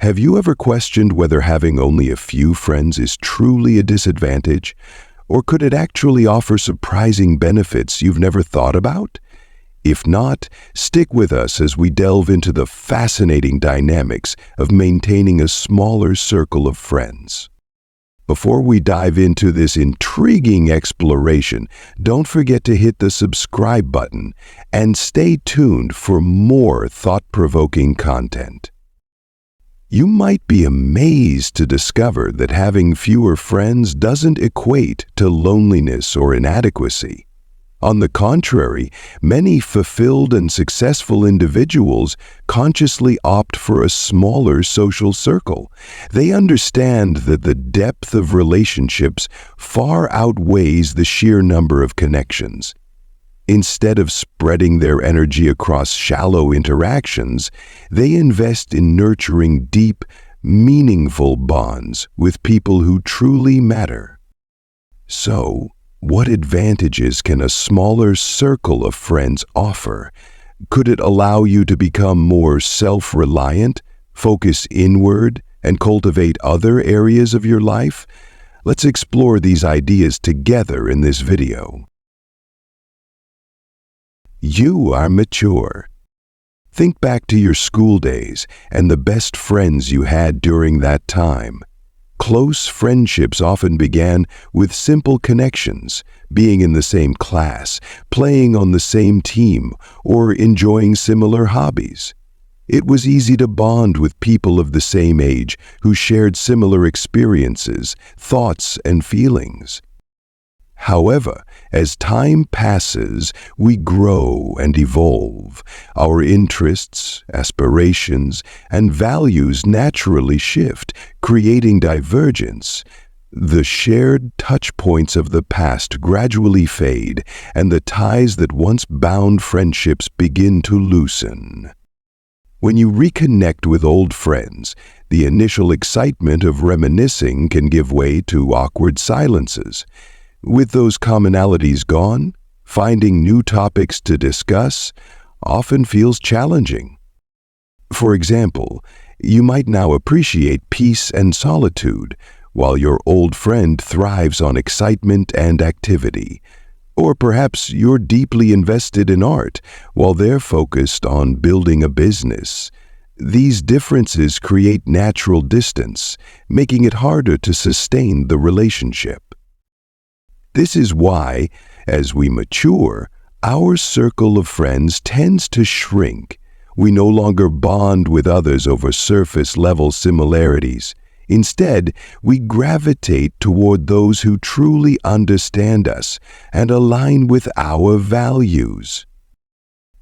Have you ever questioned whether having only a few friends is truly a disadvantage, or could it actually offer surprising benefits you've never thought about? If not, stick with us as we delve into the fascinating dynamics of maintaining a smaller circle of friends. Before we dive into this intriguing exploration, don't forget to hit the subscribe button and stay tuned for more thought-provoking content. You might be amazed to discover that having fewer friends doesn't equate to loneliness or inadequacy. On the contrary, many fulfilled and successful individuals consciously opt for a smaller social circle. They understand that the depth of relationships far outweighs the sheer number of connections. Instead of spreading their energy across shallow interactions, they invest in nurturing deep, meaningful bonds with people who truly matter. So, what advantages can a smaller circle of friends offer? Could it allow you to become more self-reliant, focus inward, and cultivate other areas of your life? Let's explore these ideas together in this video. You are mature. Think back to your school days and the best friends you had during that time. Close friendships often began with simple connections, being in the same class, playing on the same team, or enjoying similar hobbies. It was easy to bond with people of the same age who shared similar experiences, thoughts, and feelings. However, as time passes, we grow and evolve. Our interests, aspirations, and values naturally shift, creating divergence. The shared touch points of the past gradually fade, and the ties that once bound friendships begin to loosen. When you reconnect with old friends, the initial excitement of reminiscing can give way to awkward silences. With those commonalities gone, finding new topics to discuss often feels challenging. For example, you might now appreciate peace and solitude, while your old friend thrives on excitement and activity. Or perhaps you're deeply invested in art, while they're focused on building a business. These differences create natural distance, making it harder to sustain the relationship. This is why, as we mature, our circle of friends tends to shrink. We no longer bond with others over surface-level similarities. Instead, we gravitate toward those who truly understand us and align with our values.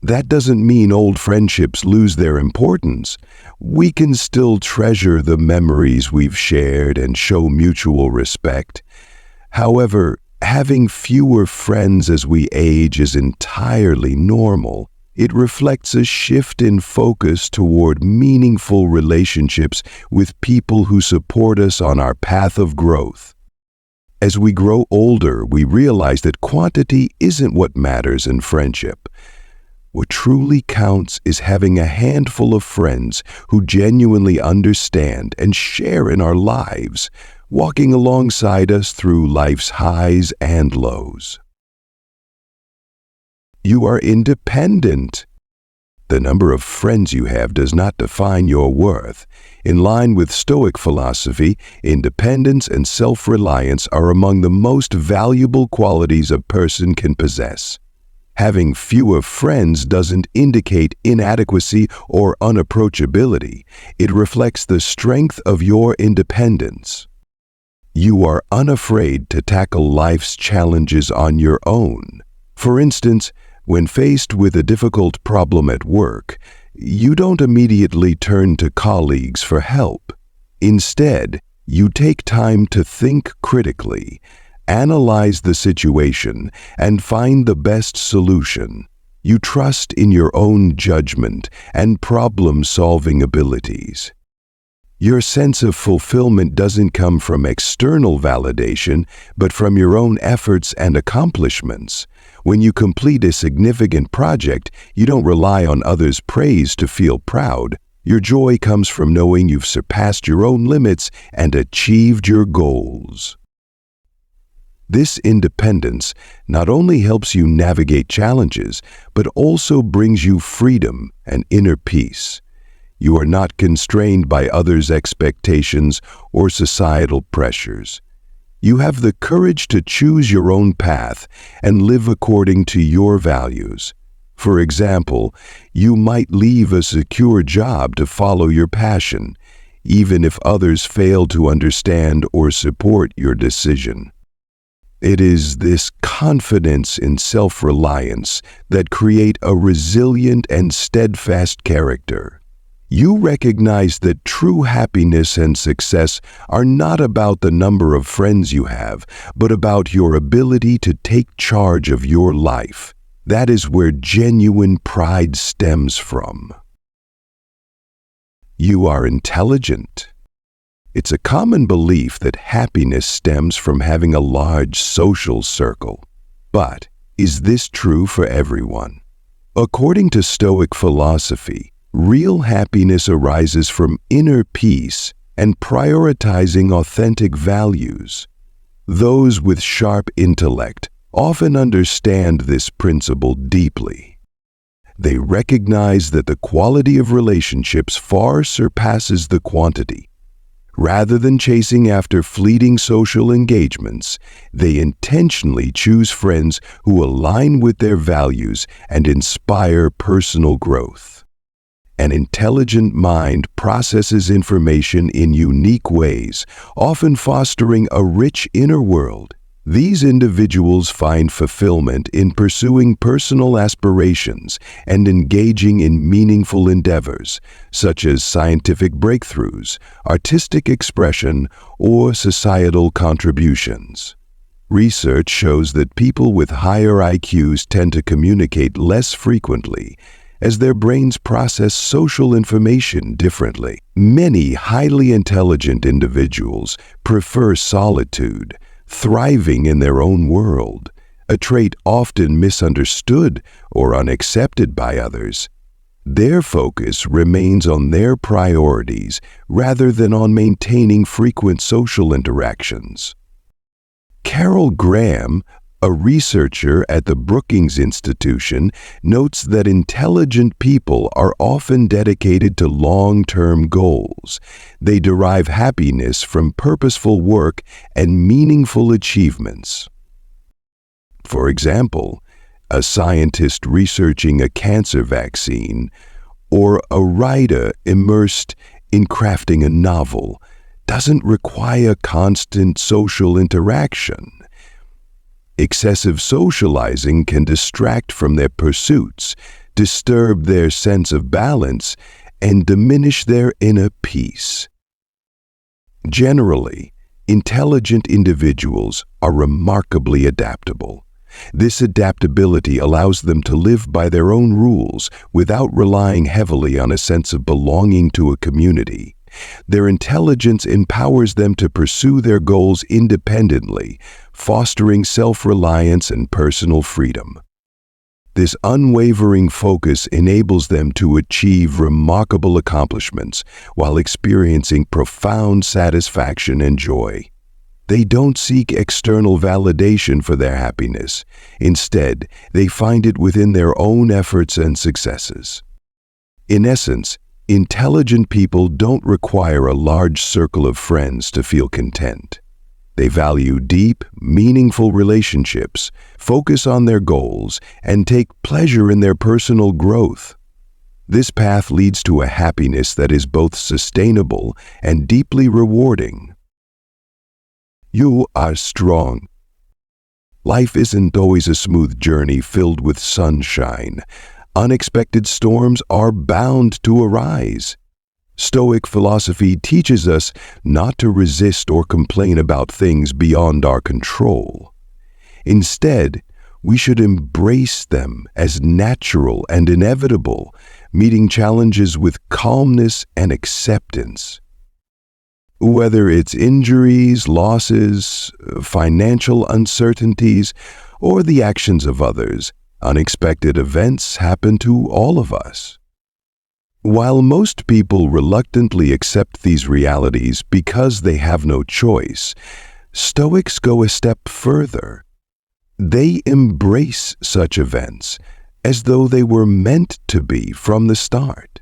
That doesn't mean old friendships lose their importance. We can still treasure the memories we've shared and show mutual respect. However, having fewer friends as we age is entirely normal. It reflects a shift in focus toward meaningful relationships with people who support us on our path of growth. As we grow older, we realize that quantity isn't what matters in friendship. What truly counts is having a handful of friends who genuinely understand and share in our lives, walking alongside us through life's highs and lows. You are independent. The number of friends you have does not define your worth. In line with Stoic philosophy, independence and self-reliance are among the most valuable qualities a person can possess. Having fewer friends doesn't indicate inadequacy or unapproachability. It reflects the strength of your independence. You are unafraid to tackle life's challenges on your own. For instance, when faced with a difficult problem at work, you don't immediately turn to colleagues for help. Instead, you take time to think critically, analyze the situation, and find the best solution. You trust in your own judgment and problem-solving abilities. Your sense of fulfillment doesn't come from external validation, but from your own efforts and accomplishments. When you complete a significant project, you don't rely on others' praise to feel proud. Your joy comes from knowing you've surpassed your own limits and achieved your goals. This independence not only helps you navigate challenges, but also brings you freedom and inner peace. You are not constrained by others' expectations or societal pressures. You have the courage to choose your own path and live according to your values. For example, you might leave a secure job to follow your passion, even if others fail to understand or support your decision. It is this confidence in self-reliance that create a resilient and steadfast character. You recognize that true happiness and success are not about the number of friends you have, but about your ability to take charge of your life. That is where genuine pride stems from. You are intelligent. It's a common belief that happiness stems from having a large social circle. But is this true for everyone? According to Stoic philosophy, real happiness arises from inner peace and prioritizing authentic values. Those with sharp intellect often understand this principle deeply. They recognize that the quality of relationships far surpasses the quantity. Rather than chasing after fleeting social engagements, they intentionally choose friends who align with their values and inspire personal growth. An intelligent mind processes information in unique ways, often fostering a rich inner world. These individuals find fulfillment in pursuing personal aspirations and engaging in meaningful endeavors, such as scientific breakthroughs, artistic expression, or societal contributions. Research shows that people with higher IQs tend to communicate less frequently, as their brains process social information differently. Many highly intelligent individuals prefer solitude, thriving in their own world, a trait often misunderstood or unaccepted by others. Their focus remains on their priorities rather than on maintaining frequent social interactions. Carol Graham, a researcher at the Brookings Institution, notes that intelligent people are often dedicated to long-term goals. They derive happiness from purposeful work and meaningful achievements. For example, a scientist researching a cancer vaccine or a writer immersed in crafting a novel doesn't require constant social interaction. Excessive socializing can distract from their pursuits, disturb their sense of balance, and diminish their inner peace. Generally, intelligent individuals are remarkably adaptable. This adaptability allows them to live by their own rules without relying heavily on a sense of belonging to a community. Their intelligence empowers them to pursue their goals independently, fostering self-reliance and personal freedom. This unwavering focus enables them to achieve remarkable accomplishments while experiencing profound satisfaction and joy. They don't seek external validation for their happiness. Instead, they find it within their own efforts and successes. In essence, intelligent people don't require a large circle of friends to feel content. They value deep, meaningful relationships, focus on their goals, and take pleasure in their personal growth. This path leads to a happiness that is both sustainable and deeply rewarding. You are strong. Life isn't always a smooth journey filled with sunshine. Unexpected storms are bound to arise. Stoic philosophy teaches us not to resist or complain about things beyond our control. Instead, we should embrace them as natural and inevitable, meeting challenges with calmness and acceptance. Whether it's injuries, losses, financial uncertainties, or the actions of others, unexpected events happen to all of us. While most people reluctantly accept these realities because they have no choice, Stoics go a step further. They embrace such events as though they were meant to be from the start.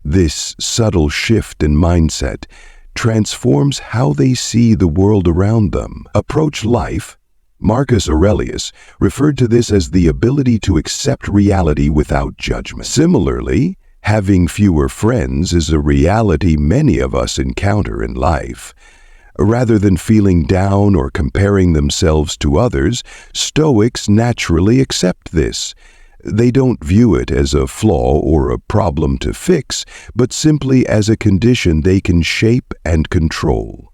This subtle shift in mindset transforms how they see the world around them, approach life. Marcus Aurelius referred to this as the ability to accept reality without judgment. Similarly, having fewer friends is a reality many of us encounter in life. Rather than feeling down or comparing themselves to others, Stoics naturally accept this. They don't view it as a flaw or a problem to fix, but simply as a condition they can shape and control.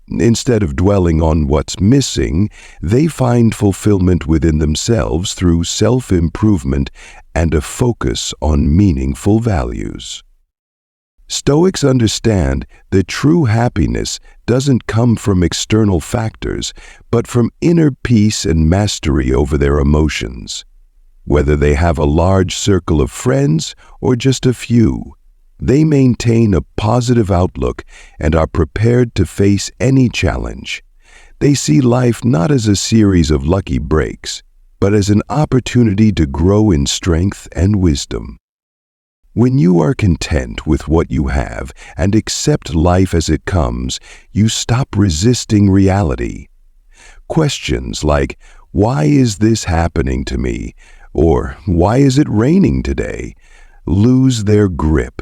Instead of dwelling on what's missing, they find fulfillment within themselves through self-improvement and a focus on meaningful values. Stoics understand that true happiness doesn't come from external factors, but from inner peace and mastery over their emotions. Whether they have a large circle of friends or just a few, they maintain a positive outlook and are prepared to face any challenge. They see life not as a series of lucky breaks, but as an opportunity to grow in strength and wisdom. When you are content with what you have and accept life as it comes, you stop resisting reality. Questions like, "Why is this happening to me?" or "Why is it raining today?" lose their grip.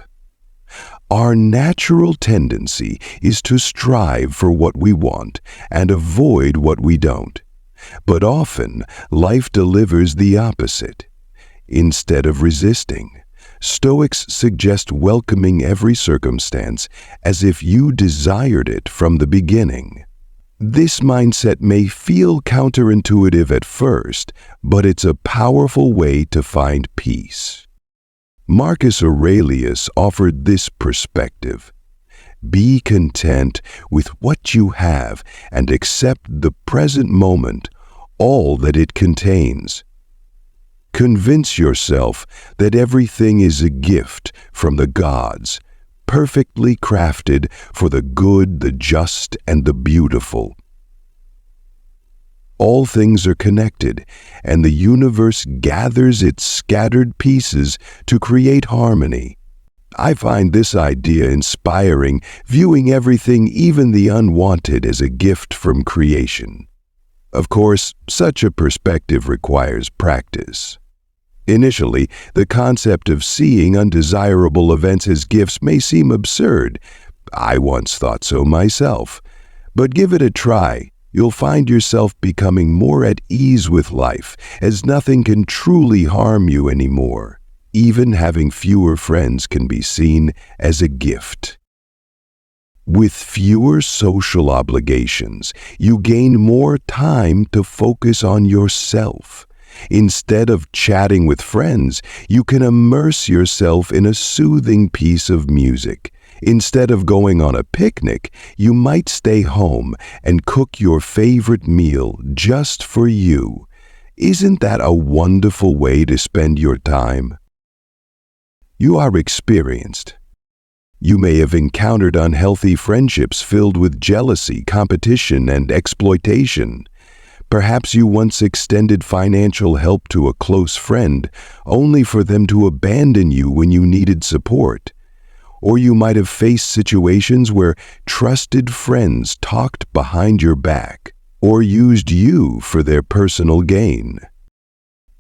Our natural tendency is to strive for what we want and avoid what we don't. But often, life delivers the opposite. Instead of resisting, Stoics suggest welcoming every circumstance as if you desired it from the beginning. This mindset may feel counterintuitive at first, but it's a powerful way to find peace. Marcus Aurelius offered this perspective. Be content with what you have and accept the present moment, all that it contains. Convince yourself that everything is a gift from the gods, perfectly crafted for the good, the just, and the beautiful. All things are connected, and the universe gathers its scattered pieces to create harmony. I find this idea inspiring, viewing everything, even the unwanted, as a gift from creation. Of course, such a perspective requires practice. Initially, the concept of seeing undesirable events as gifts may seem absurd. I once thought so myself. But give it a try. You'll find yourself becoming more at ease with life, as nothing can truly harm you anymore. Even having fewer friends can be seen as a gift. With fewer social obligations, you gain more time to focus on yourself. Instead of chatting with friends, you can immerse yourself in a soothing piece of music. Instead of going on a picnic, you might stay home and cook your favorite meal just for you. Isn't that a wonderful way to spend your time? You are experienced. You may have encountered unhealthy friendships filled with jealousy, competition, and exploitation. Perhaps you once extended financial help to a close friend, only for them to abandon you when you needed support. Or you might have faced situations where trusted friends talked behind your back or used you for their personal gain.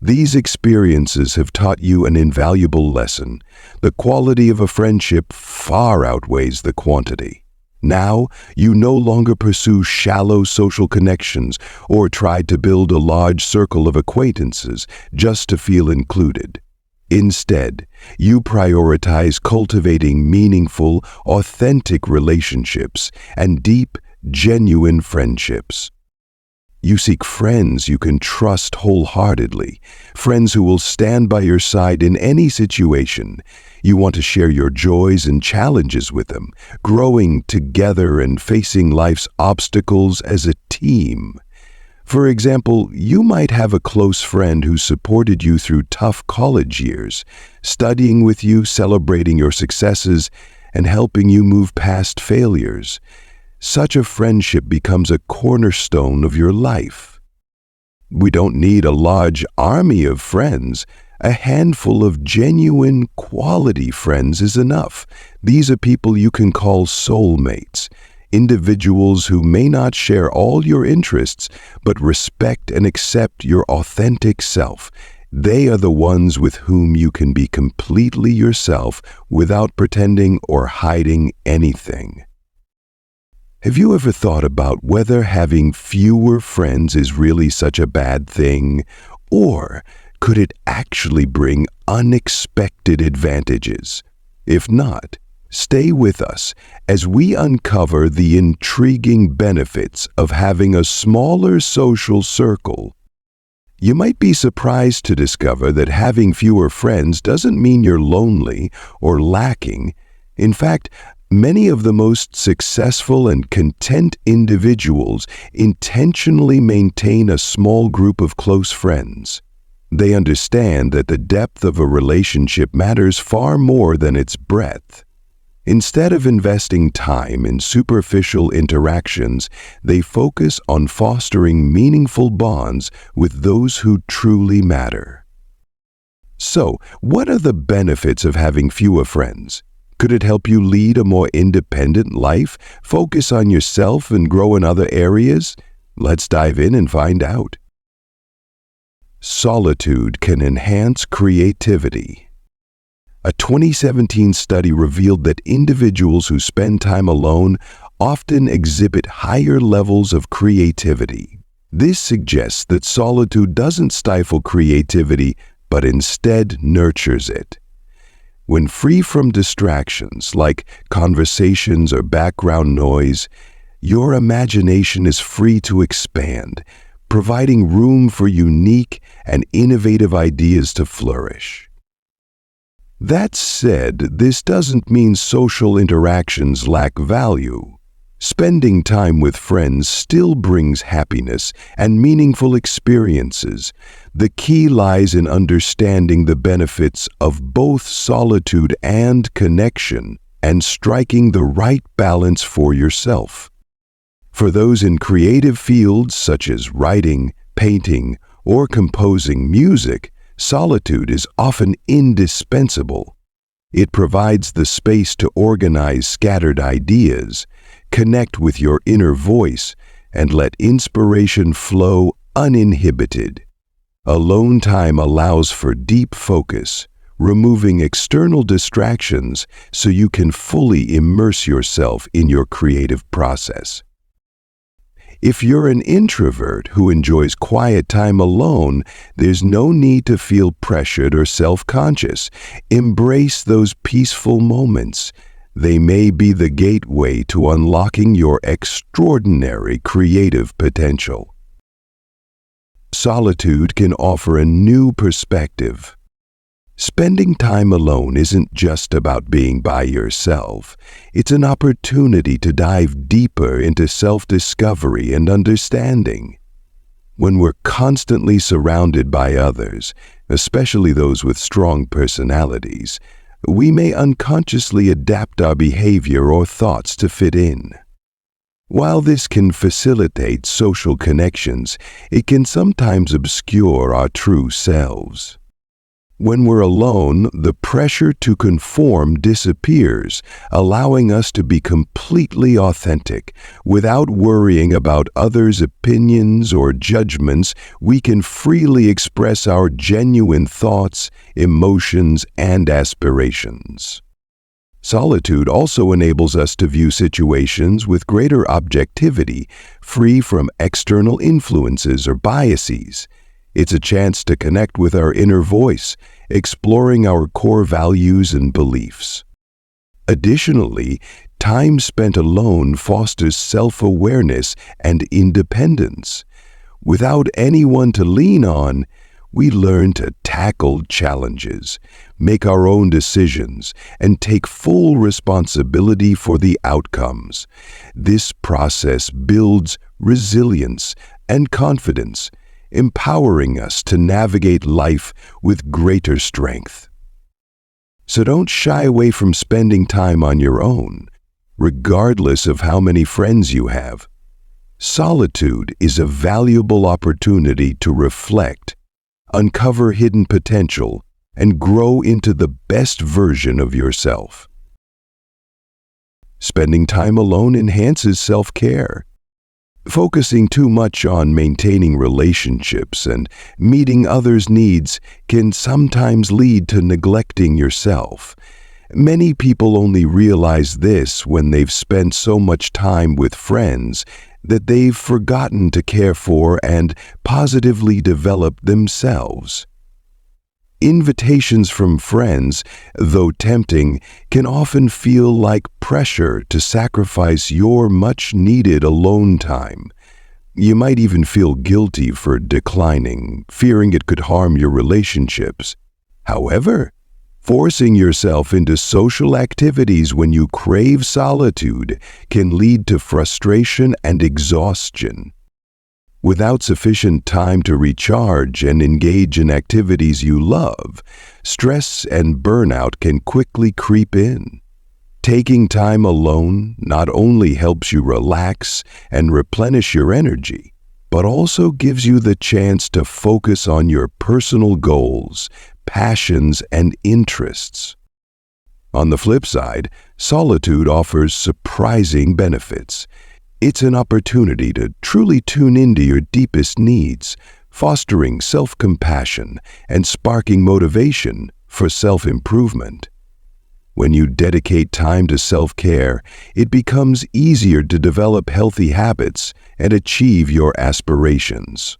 These experiences have taught you an invaluable lesson. The quality of a friendship far outweighs the quantity. Now, you no longer pursue shallow social connections or try to build a large circle of acquaintances just to feel included. Instead, you prioritize cultivating meaningful, authentic relationships and deep, genuine friendships. You seek friends you can trust wholeheartedly, friends who will stand by your side in any situation. You want to share your joys and challenges with them, growing together and facing life's obstacles as a team. For example, you might have a close friend who supported you through tough college years, studying with you, celebrating your successes, and helping you move past failures. Such a friendship becomes a cornerstone of your life. We don't need a large army of friends. A handful of genuine, quality friends is enough. These are people you can call soulmates, individuals who may not share all your interests, but respect and accept your authentic self. They are the ones with whom you can be completely yourself without pretending or hiding anything. Have you ever thought about whether having fewer friends is really such a bad thing, or could it actually bring unexpected advantages? If not, stay with us as we uncover the intriguing benefits of having a smaller social circle. You might be surprised to discover that having fewer friends doesn't mean you're lonely or lacking. In fact, many of the most successful and content individuals intentionally maintain a small group of close friends. They understand that the depth of a relationship matters far more than its breadth. Instead of investing time in superficial interactions, they focus on fostering meaningful bonds with those who truly matter. So, what are the benefits of having fewer friends? Could it help you lead a more independent life, focus on yourself, and grow in other areas? Let's dive in and find out. Solitude can enhance creativity. A 2017 study revealed that individuals who spend time alone often exhibit higher levels of creativity. This suggests that solitude doesn't stifle creativity, but instead nurtures it. When free from distractions like conversations or background noise, your imagination is free to expand, providing room for unique and innovative ideas to flourish. That said, this doesn't mean social interactions lack value. Spending time with friends still brings happiness and meaningful experiences. The key lies in understanding the benefits of both solitude and connection and striking the right balance for yourself. For those in creative fields such as writing, painting, or composing music, solitude is often indispensable. It provides the space to organize scattered ideas, connect with your inner voice, and let inspiration flow uninhibited. Alone time allows for deep focus, removing external distractions so you can fully immerse yourself in your creative process. If you're an introvert who enjoys quiet time alone, there's no need to feel pressured or self-conscious. Embrace those peaceful moments. They may be the gateway to unlocking your extraordinary creative potential. Solitude can offer a new perspective. Spending time alone isn't just about being by yourself. It's an opportunity to dive deeper into self-discovery and understanding. When we're constantly surrounded by others, especially those with strong personalities, we may unconsciously adapt our behavior or thoughts to fit in. While this can facilitate social connections, it can sometimes obscure our true selves. When we're alone, the pressure to conform disappears, allowing us to be completely authentic. Without worrying about others' opinions or judgments, we can freely express our genuine thoughts, emotions, and aspirations. Solitude also enables us to view situations with greater objectivity, free from external influences or biases. It's a chance to connect with our inner voice, exploring our core values and beliefs. Additionally, time spent alone fosters self-awareness and independence. Without anyone to lean on, we learn to tackle challenges, make our own decisions, and take full responsibility for the outcomes. This process builds resilience and confidence, empowering us to navigate life with greater strength. So don't shy away from spending time on your own, regardless of how many friends you have. Solitude is a valuable opportunity to reflect, uncover hidden potential, and grow into the best version of yourself. Spending time alone enhances self-care. Focusing too much on maintaining relationships and meeting others' needs can sometimes lead to neglecting yourself. Many people only realize this when they've spent so much time with friends that they've forgotten to care for and positively develop themselves. Invitations from friends, though tempting, can often feel like pressure to sacrifice your much-needed alone time. You might even feel guilty for declining, fearing it could harm your relationships. However, forcing yourself into social activities when you crave solitude can lead to frustration and exhaustion. Without sufficient time to recharge and engage in activities you love, stress and burnout can quickly creep in. Taking time alone not only helps you relax and replenish your energy, but also gives you the chance to focus on your personal goals, passions, and interests. On the flip side, solitude offers surprising benefits. It's an opportunity to truly tune into your deepest needs, fostering self-compassion and sparking motivation for self-improvement. When you dedicate time to self-care, it becomes easier to develop healthy habits and achieve your aspirations.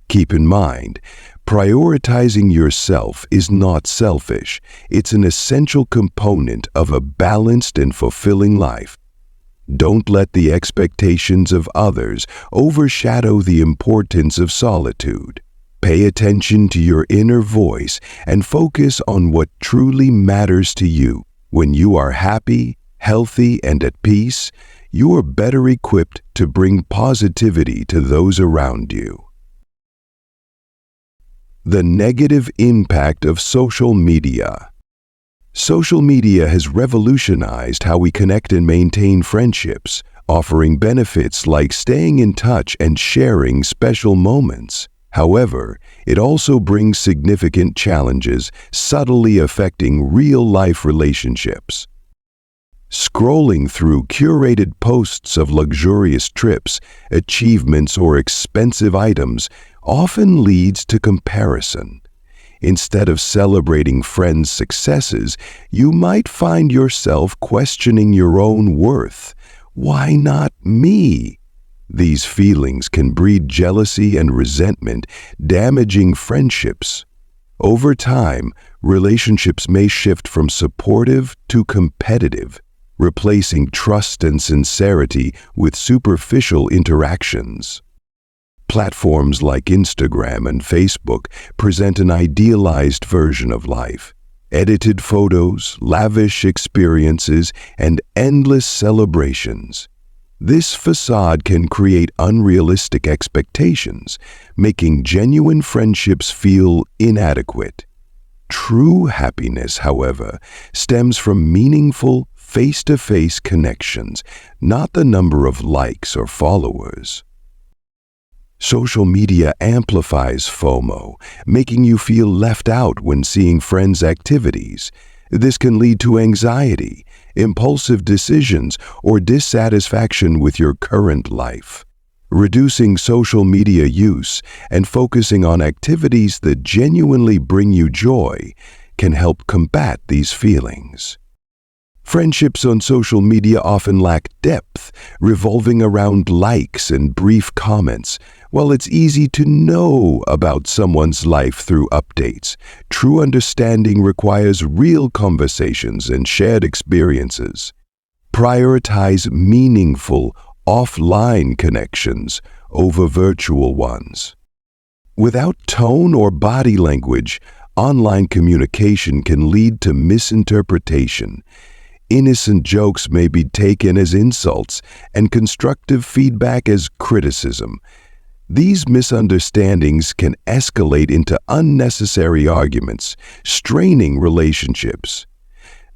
Keep in mind, prioritizing yourself is not selfish. It's an essential component of a balanced and fulfilling life. Don't let the expectations of others overshadow the importance of solitude. Pay attention to your inner voice and focus on what truly matters to you. When you are happy, healthy, and at peace, you are better equipped to bring positivity to those around you. The negative impact of social media. Social media has revolutionized how we connect and maintain friendships, offering benefits like staying in touch and sharing special moments. However, it also brings significant challenges, subtly affecting real-life relationships. Scrolling through curated posts of luxurious trips, achievements, or expensive items often leads to comparison. Instead of celebrating friends' successes, you might find yourself questioning your own worth. Why not me? These feelings can breed jealousy and resentment, damaging friendships. Over time, relationships may shift from supportive to competitive, replacing trust and sincerity with superficial interactions. Platforms like Instagram and Facebook present an idealized version of life. Edited photos, lavish experiences, and endless celebrations. This facade can create unrealistic expectations, making genuine friendships feel inadequate. True happiness, however, stems from meaningful, face-to-face connections, not the number of likes or followers. Social media amplifies FOMO, making you feel left out when seeing friends' activities. This can lead to anxiety, impulsive decisions, or dissatisfaction with your current life. Reducing social media use and focusing on activities that genuinely bring you joy can help combat these feelings. Friendships on social media often lack depth, revolving around likes and brief comments. While it's easy to know about someone's life through updates, true understanding requires real conversations and shared experiences. Prioritize meaningful, offline connections over virtual ones. Without tone or body language, online communication can lead to misinterpretation. Innocent jokes may be taken as insults and constructive feedback as criticism. These misunderstandings can escalate into unnecessary arguments, straining relationships.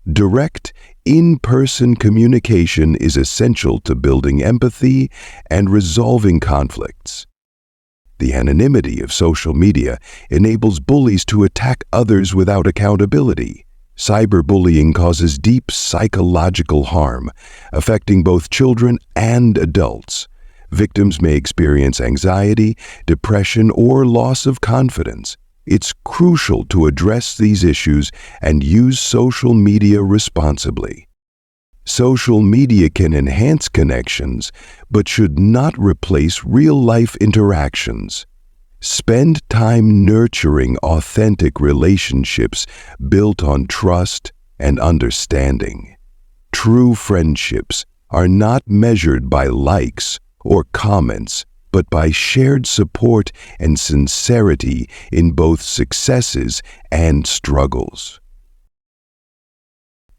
Direct, in-person communication is essential to building empathy and resolving conflicts. The anonymity of social media enables bullies to attack others without accountability. Cyberbullying causes deep psychological harm, affecting both children and adults. Victims may experience anxiety, depression, or loss of confidence. It's crucial to address these issues and use social media responsibly. Social media can enhance connections, but should not replace real-life interactions. Spend time nurturing authentic relationships built on trust and understanding. True friendships are not measured by likes or comments, but by shared support and sincerity in both successes and struggles.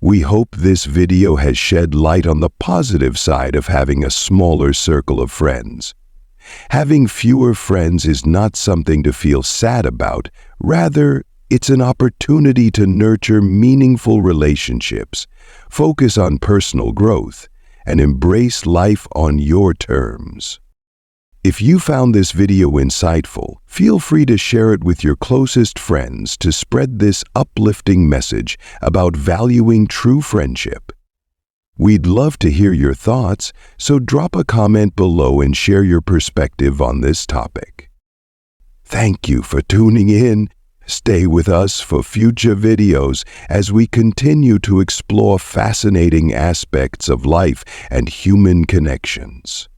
We hope this video has shed light on the positive side of having a smaller circle of friends. Having fewer friends is not something to feel sad about. Rather, it's an opportunity to nurture meaningful relationships, focus on personal growth, and embrace life on your terms. If you found this video insightful, feel free to share it with your closest friends to spread this uplifting message about valuing true friendship. We'd love to hear your thoughts, so drop a comment below and share your perspective on this topic. Thank you for tuning in. Stay with us for future videos as we continue to explore fascinating aspects of life and human connections.